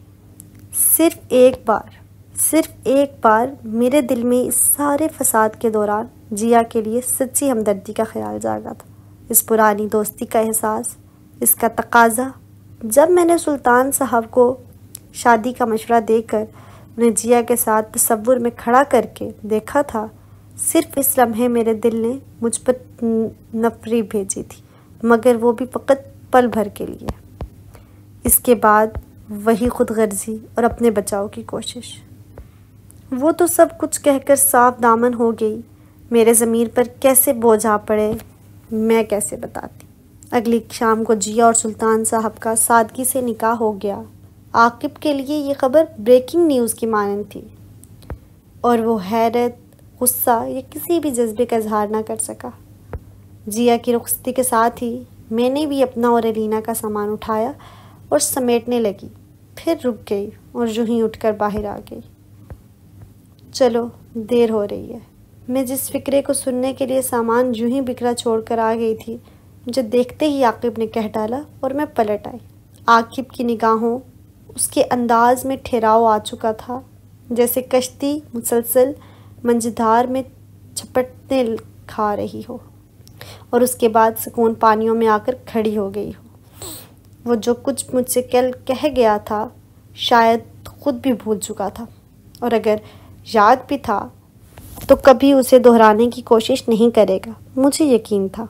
صرف ایک بار میرے دل میں اس سارے فساد کے دوران جیا کے لیے سچی ہمدردی کا خیال جاگا تھا، اس پرانی دوستی کا احساس، اس کا تقاضا۔ جب میں نے سلطان صاحب کو شادی کا مشورہ دے کر انہیں جیا کے ساتھ تصور میں کھڑا کر کے دیکھا تھا، صرف اس لمحے میرے دل نے مجھ پر نفری بھیجی تھی، مگر وہ بھی فقط پل بھر کے لیے۔ اس کے بعد وہی خود غرضی اور اپنے بچاؤ کی کوشش۔ وہ تو سب کچھ کہہ کر صاف دامن ہو گئی، میرے ضمیر پر کیسے بوجھ آ پڑے میں کیسے بتاتی۔ اگلی شام کو جیا اور سلطان صاحب کا سادگی سے نکاح ہو گیا۔ عاقب کے لیے یہ خبر بریکنگ نیوز کی مانند تھی اور وہ حیرت، غصہ یا کسی بھی جذبے کا اظہار نہ کر سکا۔ جیا کی رخصتی کے ساتھ ہی میں نے بھی اپنا اور الینا کا سامان اٹھایا اور سمیٹنے لگی، پھر رک گئی اور یوں ہی اٹھ کر باہر آ گئی۔ چلو دیر ہو رہی ہے۔ میں جس فکرے کو سننے کے لیے سامان یوں ہی بکھرا چھوڑ کر آ گئی تھی، مجھے دیکھتے ہی عاقب نے کہہ ڈالا اور میں پلٹ آئی۔ عاقب کی نگاہوں، اس کے انداز میں ٹھہراؤ آ چکا تھا، جیسے کشتی مسلسل منجھدار میں جھپٹنے کھا رہی ہو اور اس کے بعد سکون پانیوں میں آ کر کھڑی ہو گئی ہو۔ وہ جو کچھ مجھ سے کل کہہ گیا تھا شاید خود بھی بھول چکا تھا، اور اگر یاد بھی تھا تو کبھی اسے دہرانے کی کوشش نہیں کرے گا، مجھے یقین تھا۔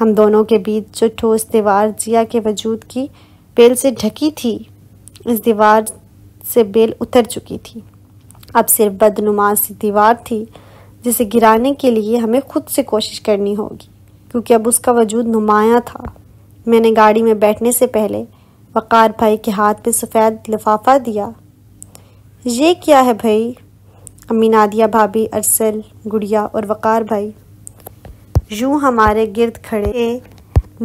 ہم دونوں کے بیچ جو ٹھوس دیوار جیا کے وجود کی بیل سے ڈھکی تھی، اس دیوار سے بیل اتر چکی تھی۔ اب صرف بدنما سی دیوار تھی جسے گرانے کے لیے ہمیں خود سے کوشش کرنی ہوگی، کیونکہ اب اس کا وجود نمایاں تھا۔ میں نے گاڑی میں بیٹھنے سے پہلے وقار بھائی کے ہاتھ پہ سفید لفافہ دیا۔ یہ کیا ہے بھائی؟ امی نادیہ بھابھی، ارسل، گڑیا اور وقار بھائی یوں ہمارے گرد کھڑے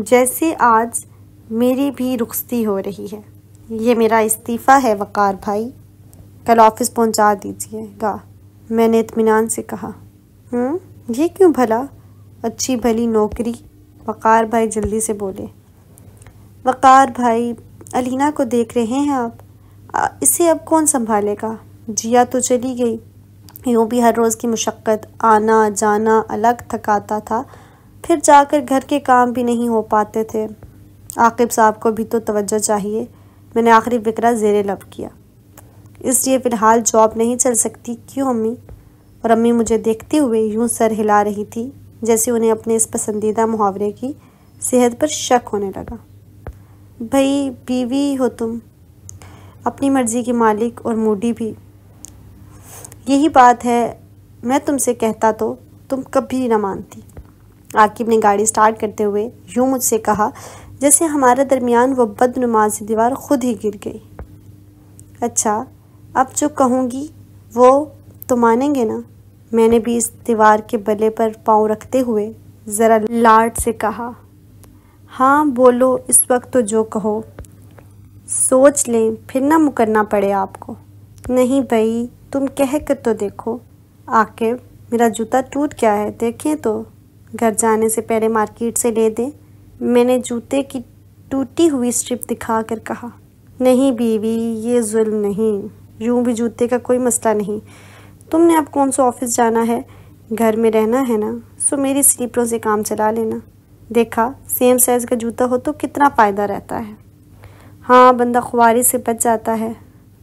جیسے آج میری بھی رخصتی ہو رہی ہے۔ یہ میرا استعفیٰ ہے وقار بھائی، کل آفس پہنچا دیجیے گا، میں نے اطمینان سے کہا۔ یہ کیوں بھلا؟ اچھی بھلی نوکری، وقار بھائی جلدی سے بولے۔ وقار بھائی، الینا کو دیکھ رہے ہیں آپ، اسے اب کون سنبھالے گا؟ جیا تو چلی گئی، یوں بھی ہر روز کی مشقت، آنا جانا الگ تھکاتا تھا، پھر جا کر گھر کے کام بھی نہیں ہو پاتے تھے۔ عاقب صاحب کو بھی تو توجہ چاہیے۔ میں نے آخری فکرہ زیر لب کیا۔ اس لیے فی الحال جاب نہیں چل سکتی، کیوں امی؟ اور امی مجھے دیکھتے ہوئے یوں سر ہلا رہی تھی جیسے انہیں اپنے اس پسندیدہ محاورے کی صحت پر شک ہونے لگا۔ بھائی بیوی ہو تم، اپنی مرضی کی مالک اور موڈی بھی۔ یہی بات ہے، میں تم سے کہتا تو تم کبھی نہ مانتی۔ عاقب نے گاڑی سٹارٹ کرتے ہوئے یوں مجھ سے کہا جیسے ہمارے درمیان وہ بدنما سی دیوار خود ہی گر گئی۔ اچھا، اب جو کہوں گی وہ تو مانیں گے نا؟ میں نے بھی اس دیوار کے بلے پر پاؤں رکھتے ہوئے ذرا لاڈ سے کہا۔ ہاں بولو، اس وقت تو جو کہو، سوچ لیں پھر نہ مکرنا پڑے آپ کو۔ نہیں بھائی، تم کہہ کر تو دیکھو۔ عاقب، میرا جوتا ٹوٹ گیا ہے، دیکھیں تو۔ گھر جانے سے پہلے مارکیٹ سے لے دیں، میں نے جوتے کی ٹوٹی ہوئی اسٹرپ دکھا کر کہا۔ نہیں بیوی، یہ ظلم نہیں، یوں بھی جوتے کا کوئی مسئلہ نہیں۔ تم نے اب کون سا آفس جانا ہے، گھر میں رہنا ہے نا، سو میری سلیپروں سے کام چلا لینا۔ دیکھا، سیم سائز کا جوتا ہو تو کتنا فائدہ رہتا ہے۔ ہاں، بندہ خواری سے بچ جاتا ہے۔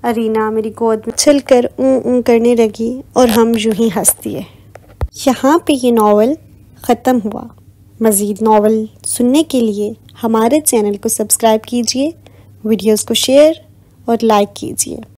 ارینا میری گود میں چھل کر اوں کرنے لگی اور ہم یوں ہی ہنس دیے۔ یہاں پہ یہ ناول ختم ہوا۔ مزید ناول سننے کے لیے ہمارے چینل کو سبسکرائب کیجیے، ویڈیوز کو شیئر اور لائک کیجیے۔